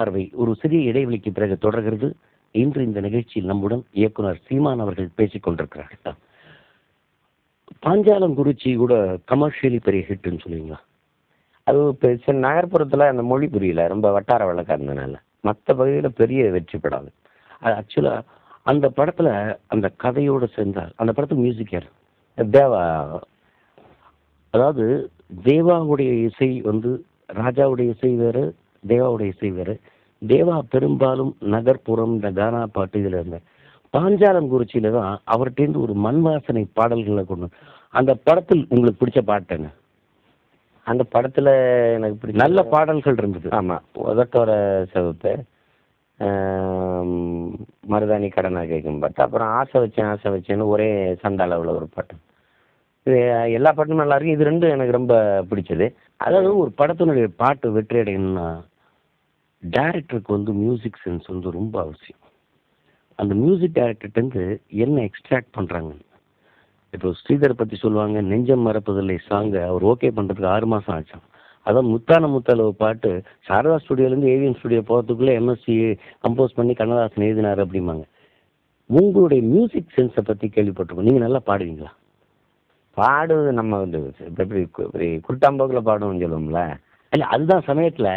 பார்வை ஒரு சிறிய இடைவெளிக்கு பிறகு தொடர்கிறது. இன்று இந்த நிகழ்ச்சியில் நம்முடன் இயக்குனர் சீமான் அவர்கள் பேசிக் கொண்டிருக்கிறார். பாஞ்சாலங்குறிச்சி கூட கமர்ஷியலி பெரிய ஹிட்னு சொல்லுவீங்களா? அது இப்போ சில நகர்ப்புறத்தில் அந்த மொழி புரியல, ரொம்ப வட்டார வழக்காக இருந்தனால மற்ற பகுதியில் பெரிய வெற்றி படாது. அது ஆக்சுவலாக அந்த படத்தில் அந்த கதையோடு சேர்ந்தால் அந்த படத்துக்கு மியூசிக் யார்? தேவா. அதாவது தேவாவுடைய இசை ராஜாவுடைய இசை வேறு, தேவாவுடைய இசை வேறு. தேவா பெரும்பாலும் நகர்ப்புறம், இந்த கானா பாட்டு இதில் இருந்த பாஞ்சாலங்குறிச்சியில தான் அவர்கிட்டேருந்து ஒரு மண் வாசனை பாடல்களை கொண்டு. அந்த படத்தில் உங்களுக்கு பிடிச்ச பாட்டுங்க? அந்த படத்தில் எனக்கு பிடிச்ச நல்ல பாடல்கள் இருந்தது. ஆமாம், உதட்டோர சிவப்பு, மருதாணி கடனா கேட்கும் பாட்டு, அப்புறம் ஆசை வச்சேன்னு ஒரே சந்தாளவில் ஒரு பாட்டு. இது எல்லா பாட்டும் நல்லா இருக்கு. இது ரெண்டும் எனக்கு ரொம்ப பிடிச்சது. அதாவது ஒரு படத்தினுடைய பாட்டு வெற்றி அடையணும்னா டைரக்டருக்கு மியூசிக் சென்ஸ் ரொம்ப அவசியம். அந்த மியூசிக் டைரக்டர்கிட்டருந்து என்ன எக்ஸ்ட்ராக்ட் பண்ணுறாங்க. இப்போ ஸ்ரீதர் பற்றி சொல்லுவாங்க, நெஞ்சம் மறப்பதில்லை சாங்கை அவர் ஓகே பண்ணுறதுக்கு 6 மாதம் ஆச்சான். அதான் முத்தான முத்தால பாட்டு சாரதா ஸ்டுடியோலேருந்து ஏவிஎம் ஸ்டுடியோ போகிறதுக்குள்ளே எம்எஸ்சி கம்போஸ் பண்ணி கண்ணதாசன் எழுதினார் அப்படிம்பாங்க. உங்களுடைய மியூசிக் சென்ஸை பற்றி கேள்விப்பட்டிருக்கோம். நீங்கள் நல்லா பாடுவீங்களா? பாடுவது நம்ம எப்படி குட்டாம்போக்கில் பாடுவோம்னு சொல்லுவோம்ல. இல்லை, அதுதான் சமயத்தில்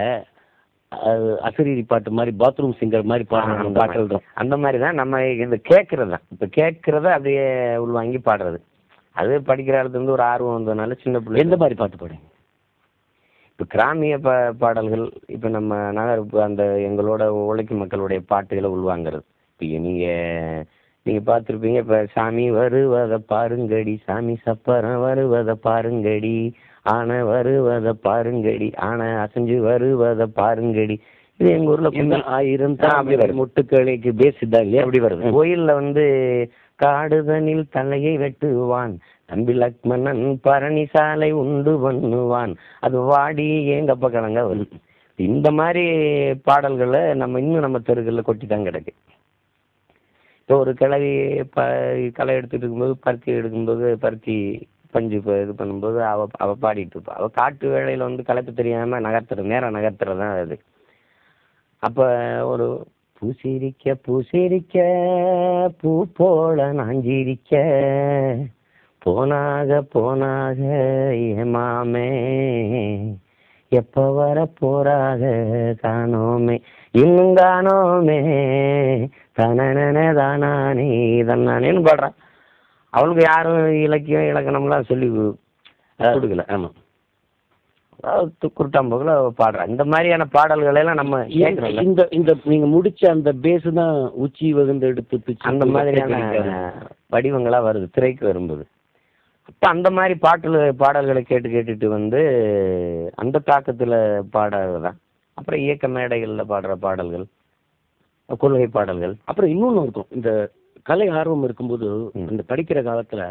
அசரீரி பாட்டு மாதிரி, பாத்ரூம் சிங்கர் மாதிரி பாடுற பாட்டுகள் தான். அந்த மாதிரி தான் நம்ம இந்த கேட்கறது தான். இப்போ கேட்கறத அப்படியே உள்வாங்கி பாடுறது. அது படிக்கிற இடத்துலேருந்து ஒரு ஆர்வம் வந்ததுனால சின்ன பிள்ளை. எந்த மாதிரி பாட்டு பாடுங்க? இப்போ கிராமிய பாடல்கள், இப்போ நம்ம அந்த எங்களோட உழைக்கும் மக்களுடைய பாட்டுகளை உள்வாங்கிறது. இப்போ நீங்கள் பார்த்துருப்பீங்க, இப்போ சாமி வருவதை பாருங்கடி, சாமி சப்பரம் வருவதை பாருங்கடி, ஆனை வருவதை பாருங்கடி, ஆனை அசைஞ்சு வருவதை பாருங்கடி. இது எங்கள் ஊரில் 1000 தான் அப்படி வருது. முட்டுக்களைக்கு பேசிதான் இல்லையா அப்படி வருது. கோயிலில் காடுதனில் தலையை வெட்டுவான், தம்பி லக்மணன் பரணி சாலை உண்டு பண்ணுவான், அது வாடி ஏங்கப்ப கலங்க வருது. இந்த மாதிரி பாடல்களை நம்ம இன்னும் நம்ம தெருகளில் கொட்டி தான் கிடக்கு. இப்போ ஒரு கிழவி களை எடுத்துட்டு இருக்கும்போது, பருத்தி எடுக்கும்போது, பருத்தி பஞ்சு இது பண்ணும்போது அவள் பாடிட்டு இருப்பாள். அவள் காட்டு வேளையில் களைப்பு தெரியாமல் நேரம் நகர்த்துறது தான் அது. அப்போ ஒரு பூசிரிக்க பூசிரிக்க பூ போல நாஞ்சிரிக்க, போனாக ஏமாமே, எப்போ வர போறாக காணோமே, இன்னும் காணோமே, தனனே தானானே தன்னானேன்னு பாடுறான். அவளுக்கு யாரும் இலக்கியம் இலக்கணம்லாம் சொல்லி கொடுக்கல. ஆமாம், குருட்டாம்போக்கில் பாடுறான். இந்த மாதிரியான பாடல்களெல்லாம் நம்ம இந்த நீங்கள் முடிச்ச அந்த பேஸு தான் உச்சி வகுந்து எடுத்து அந்த மாதிரியான வடிவங்களாக வருது திரைக்கு வரும்போது. அப்போ அந்த மாதிரி பாடல்களை கேட்டுட்டு அந்த தாக்கத்தில் பாடுறதுதான். அப்புறம் இயக்க மேடைகளில் பாடுற பாடல்கள், கொள்கை பாடல்கள். அப்புறம் இன்னொன்று இருக்கும், இந்த கலை ஆர்வம் இருக்கும்போது இந்த படிக்கிற காலத்தில்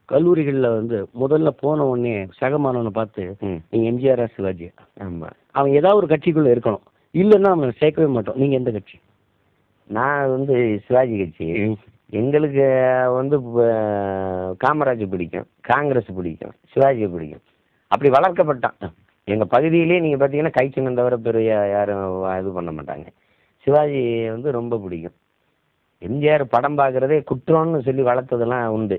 கல்லூரிகளில் முதல்ல போன உடனே சக மாணவனை பார்த்து நீங்கள் எம்ஜிஆர் சிவாஜி, ஆமாம், அவன் ஏதாவது ஒரு கட்சிக்குள்ளே இருக்கணும், இல்லைன்னா அவனை சேர்க்கவே மாட்டோம். நீங்கள் எந்த கட்சி? நான் சிவாஜி கட்சி. எங்களுக்கு காமராஜ் பிடிக்கும், காங்கிரஸ் பிடிக்கும், சிவாஜி பிடிக்கும். அப்படி வளர்க்கப்பட்டான். எங்கள் பகுதியிலே நீங்கள் பார்த்தீங்கன்னா கை சின்னம் தவிர பெரிய யாரும் இது பண்ண மாட்டாங்க. சிவாஜி ரொம்ப பிடிக்கும். எம்ஜிஆர் படம் பார்க்குறதே குற்றம்னு சொல்லி வளர்த்ததெல்லாம் உண்டு.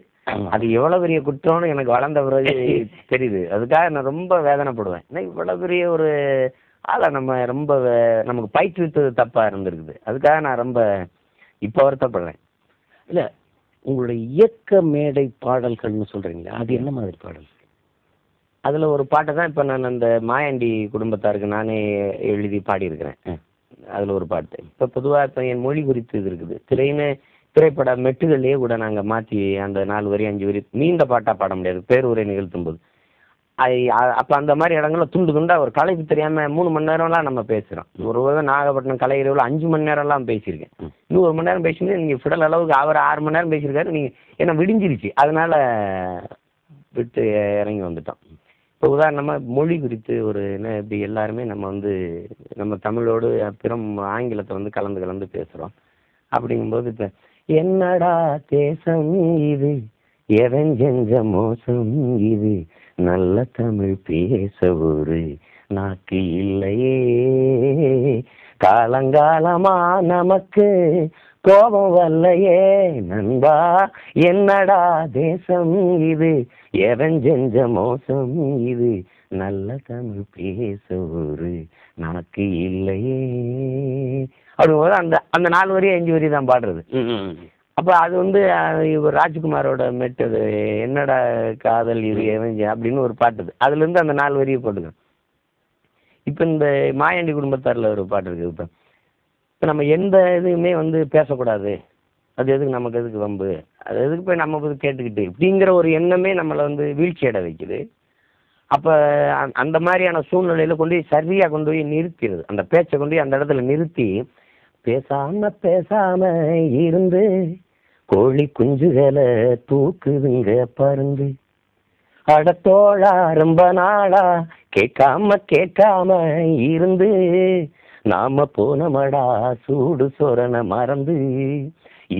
அது எவ்வளோ பெரிய குற்றம்னு எனக்கு வளர்ந்த பிறகு தெரியுது. அதுக்காக நான் ரொம்ப வேதனைப்படுவேன். ஏன்னா இவ்வளோ பெரிய ஒரு ஆளை நம்ம நமக்கு பயிற்றுவித்தது தப்பாக இருந்திருக்குது. அதுக்காக நான் ரொம்ப இப்போ வருத்தப்படுறேன். இல்லை, உங்களுடைய இயக்க மேடை பாடல்கள்னு சொல்கிறீங்களா, அது என்ன மாதிரி பாடல்? அதில் ஒரு பாட்டை தான் இப்போ நான் அந்த மாயாண்டி குடும்பத்தாருக்கு நானே எழுதி பாடியிருக்கிறேன். அதில் ஒரு பாட்டு. இப்போ பொதுவாக இப்போ என் மொழி குறித்து இது இருக்குது. திரைப்பட மெட்டுகள்லேயே கூட நாங்கள் மாற்றி அந்த 4 வரி 5 வரி நீண்ட பாட்டாக பாட முடியாது, பேருரை நிகழ்த்தும் போது. அப்போ அந்த மாதிரி இடங்களில் துண்டா ஒரு கலைக்கு தெரியாமல் 3 மணி நேரம்லாம் நம்ம பேசுகிறோம். ஒரு நாகப்பட்டினம் கலை இரவில் 5 மணி நேரம்லாம் பேசியிருக்கேன். இன்னும் 1 மணி நேரம் பேசினீங்க. நீங்கள் ஃபிடல் அளவுக்கு அவர் 6 மணி நேரம் பேசியிருக்காரு. நீங்கள் ஏன்னா விடிஞ்சிருச்சு, அதனால் விட்டு இறங்கி வந்துட்டோம். இப்போ உதாரணமாக மொழி குறித்து இப்படி எல்லாருமே நம்ம நம்ம தமிழோடு பிறம் ஆங்கிலத்தை கலந்து பேசுகிறோம். அப்படிங்கும்போது இப்போ என்னடா தேசம் இது, எவன் செஞ்ச மோசம் இது, நல்ல தமிழ் பேச ஒரு நாக்கு இல்லையே, காலங்காலமா நமக்கு கோபம் வரலையே நண்பா, என்னடா தேசம் இது, எவன் செஞ்ச மோசம் இது, நல்ல தமிழ் பேச ஒரு நமக்கு இல்லையே அப்படிங்கும்போது அந்த அந்த 4 வரி 5 வரி தான் பாடுறது. அப்போ அது வந்து இவர் ராஜ்குமாரோட மெட்டது, என்னடா காதல் இது எவன் அப்படின்னு ஒரு பாட்டுது, அதுலேருந்து அந்த 4 வரியை போட்டுக்கோங்க. இப்போ இந்த மாயாண்டி குடும்பத்தாரில் ஒரு பாட்டு இருக்குது. இப்போ நம்ம எந்த இதுவுமே வந்து பேசக்கூடாது, அது எதுக்கு நமக்கு எதுக்கு வம்பு, அது எதுக்கு போய் நம்ம போய் கேட்டுக்கிட்டு இப்படிங்கிற ஒரு எண்ணமே நம்மளை வந்து வீழ்ச்சி அடை வைக்குது. அப்போ அந்த மாதிரியான சூழ்நிலையில் கொண்டு போய் சரியாக கொண்டு போய் நிறுத்திடுது, அந்த பேச்சை கொண்டு போய் அந்த இடத்துல நிறுத்தி, பேசாம இருந்து கோழி குஞ்சுகளை தூக்குதுங்க பருந்து, அடத்தோழா ரொம்ப நாளா கேட்காம இருந்து நாம போனமடா சூடு சொரண மறந்து,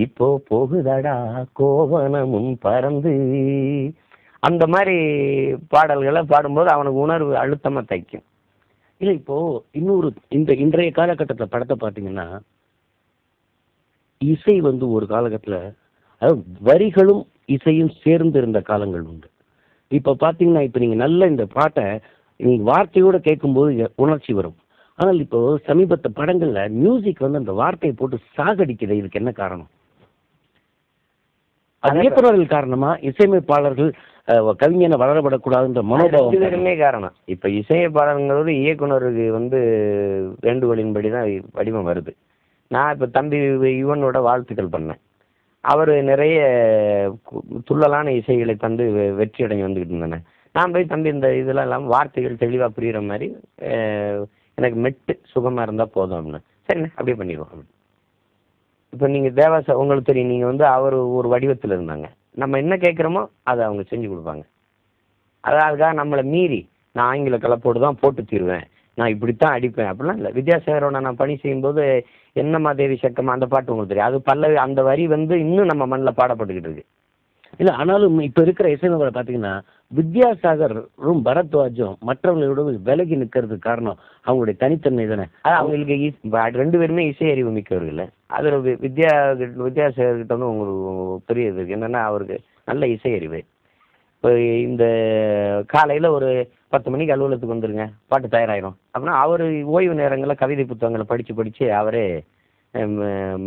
இப்போ போகுதடா கோவனமும் பறந்து. அந்த மாதிரி பாடல்களை பாடும்போது அவனுக்கு உணர்வு அழுத்தமாக தைக்கும். இல்லை, இப்போ இன்னொரு இன்றைய காலகட்டத்தில் படத்தை பார்த்தீங்கன்னா இசை வந்து ஒரு காலகட்டத்தில், அதாவது வரிகளும் இசையும் சேர்ந்து இருந்த காலங்கள் உண்டு. இப்போ பார்த்தீங்கன்னா, இப்போ நீங்கள் நல்ல இந்த பாட்டை நீங்கள் வார்த்தையோடு கேட்கும்போது உணர்ச்சி வரும். ஆனால் இப்போ சமீபத்த படங்களில் மியூசிக் வந்து அந்த வார்த்தையை போட்டு சாகடிக்குது. இதுக்கு என்ன காரணம்? அது இயக்குநர்கள் காரணமா, இசையமைப்பாளர்கள் கவிஞனை வளரப்படக்கூடாதுன்ற மனோபாவம் காரணம்? இப்போ இசையமைப்பாளருங்கிறது இயக்குநருக்கு வந்து வேண்டுகோளின்படி தான் வடிவம் வருது. நான் இப்போ தம்பி யுவனோட வாழ்த்துக்கள் பண்ணேன். அவர் நிறைய துள்ளலான இசைகளை தந்து வெற்றி அடைஞ்சு வந்துக்கிட்டு இருந்தேன். நான் போய் தம்பி இந்த இதெல்லாம் இல்லாமல் வார்த்தைகள் தெளிவாக புரிகிற மாதிரி எனக்கு மெட்டு சுகமாக இருந்தால் போதும் அப்படின்னு. சரிண்ணே அப்படியே பண்ணிடுவோம். இப்போ நீங்கள் தேவாசா உங்களுக்கு தெரியும், நீங்கள் வந்து அவர் ஒரு வடிவத்தில் இருந்தாங்க, நம்ம என்ன கேட்குறோமோ அதை அவங்க செஞ்சு கொடுப்பாங்க. அதுக்காக நம்மளை மீறி நான் ஆங்கில கலப்போடு தான் போட்டு தீருவேன், நான் இப்படித்தான் அடிப்பேன் அப்படிலாம் இல்லை. வித்யாசாகரோட நான் பணி செய்யும்போது என்னம்மா தேவி சக்கமா அந்த பாட்டு உங்களுக்கு தெரியும், அது பல்லவி அந்த வரி வந்து இன்னும் நம்ம மண்ணில் பாடப்பட்டுக்கிட்டு இருக்கு. இல்லை, ஆனாலும் இப்போ இருக்கிற இசையமைப்பாளர் பார்த்தீங்கன்னா வித்யாசாகரும் பரத்வாஜும் மற்றவங்களோட விலகி நிற்கிறதுக்கு காரணம் அவங்களுடைய தனித்தன்மை தானே. அது அவங்களுக்கு 2 பேருமே இசை அறிவு மிக்கவர்கள். அதில் வித்யாசாகர்கிட்ட வந்து உங்களுக்கு பெரிய இது என்னென்னா அவருக்கு நல்ல இசை அறிவு. இப்போ இந்த காலையில் ஒரு 10 மணிக்கு அலுவலகத்துக்கு வந்துருங்க, பாட்டு தயாராகிடும் அப்படின்னா அவர் ஓய்வு நேரங்களில் கவிதை புத்தகங்களை படித்து அவரே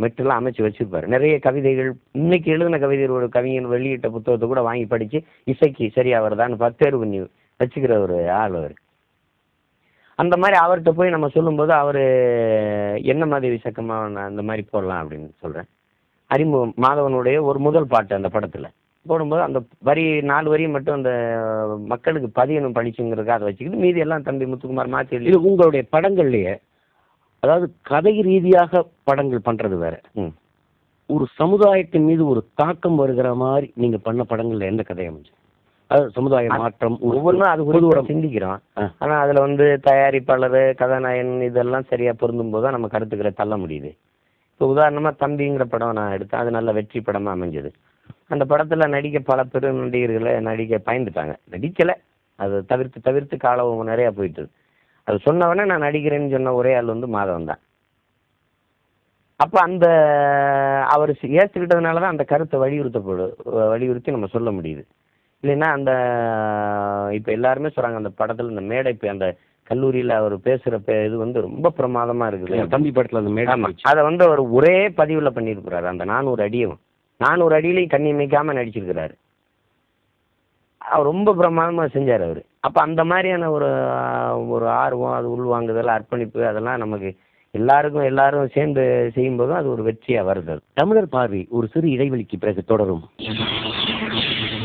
மெட்டெல்லாம் அமைச்சு வச்சுருப்பார். நிறைய கவிதைகள் இன்னைக்கு எழுதின கவிதைகளோட கவிஞர் வெளியிட்ட புத்தகத்தை கூட வாங்கி படித்து இசைக்கு சரியாக வருதான்னு தேர்வு பண்ணி வச்சுக்கிற ஒரு ஆள் அவர். அந்த மாதிரி அவர்கிட்ட போய் நம்ம சொல்லும்போது அவர் என்ன மாதிரி சக்கமாக அந்த மாதிரி போடலாம் அப்படின்னு சொல்கிறேன். அறிமுகம் மாதவனுடைய ஒரு முதல் பாட்டு அந்த படத்தில் போடும்போது அந்த வரி 4 வரி மட்டும் அந்த மக்களுக்கு பதியணும் படிச்சுங்கிறதுக்காக அதை வச்சுக்கிட்டு மீதி எல்லாம் தம்பி முத்துக்குமார் மாற்றி இது உங்களுடைய படங்கள்லேயே, அதாவது கதை ரீதியாக படங்கள் பண்ணுறது வேற, ஒரு சமுதாயத்தின் மீது ஒரு தாக்கம் வருகிற மாதிரி நீங்கள் பண்ண படங்கள்ல எந்த கதை அமைஞ்சு, அதாவது சமுதாய மாற்றம் ஒவ்வொன்றும் அது குறித்து சிந்திக்கிறோம். ஆனால் அதில் வந்து தயாரிப்பாளர் கதாநாயகன் இதெல்லாம் சரியாக பொருந்தும் போது தான் நம்ம கருத்துக்களை தள்ள முடியுது. இப்போ உதாரணமாக தம்பிங்கிற படம் நான் எடுத்தேன், அது நல்ல வெற்றி படமாக அமைஞ்சது. அந்த படத்தில் நடிக்க பல பெரு நடிகர்களை நடிக்க பயந்துட்டாங்க, நடிக்கலை, அதை தவிர்த்து காலம் நிறையா போயிட்டு. அது சொன்னவனே நான் நடிக்கிறேன்னு சொன்ன ஒரே ஆள் வந்து மாதவன் தான். அப்போ அந்த அவர் ஏற்றுக்கிட்டதுனால தான் அந்த கருத்தை வலியுறுத்தி நம்ம சொல்ல முடியுது. இல்லைன்னா அந்த இப்போ எல்லாருமே சொல்கிறாங்க அந்த படத்தில் இந்த மேடை அந்த கல்லூரியில் அவர் பேசுகிற இது வந்து ரொம்ப பிரமாதமாக இருக்குது. தம்பி படத்தில் அந்த மேடை அதை வந்து அவர் ஒரே பதிவில் பண்ணியிருக்கிறாரு. அந்த 400 அடியிலையும் கண்ணி அமைக்காமல் நடிச்சிருக்கிறாரு. அவர் ரொம்ப பிரமாதமாக செஞ்சார் அவர். அப்போ அந்த மாதிரியான ஒரு ஆர்வம், அது உள்வாங்குதல், அர்ப்பணிப்பு, அதெல்லாம் நமக்கு எல்லாரும் சேர்ந்து செய்யும்போதும் அது ஒரு வெற்றியாக வருது. தமிழர் பார்வை ஒரு சிறு இடைவெளிக்கு பிறகு தொடரும்.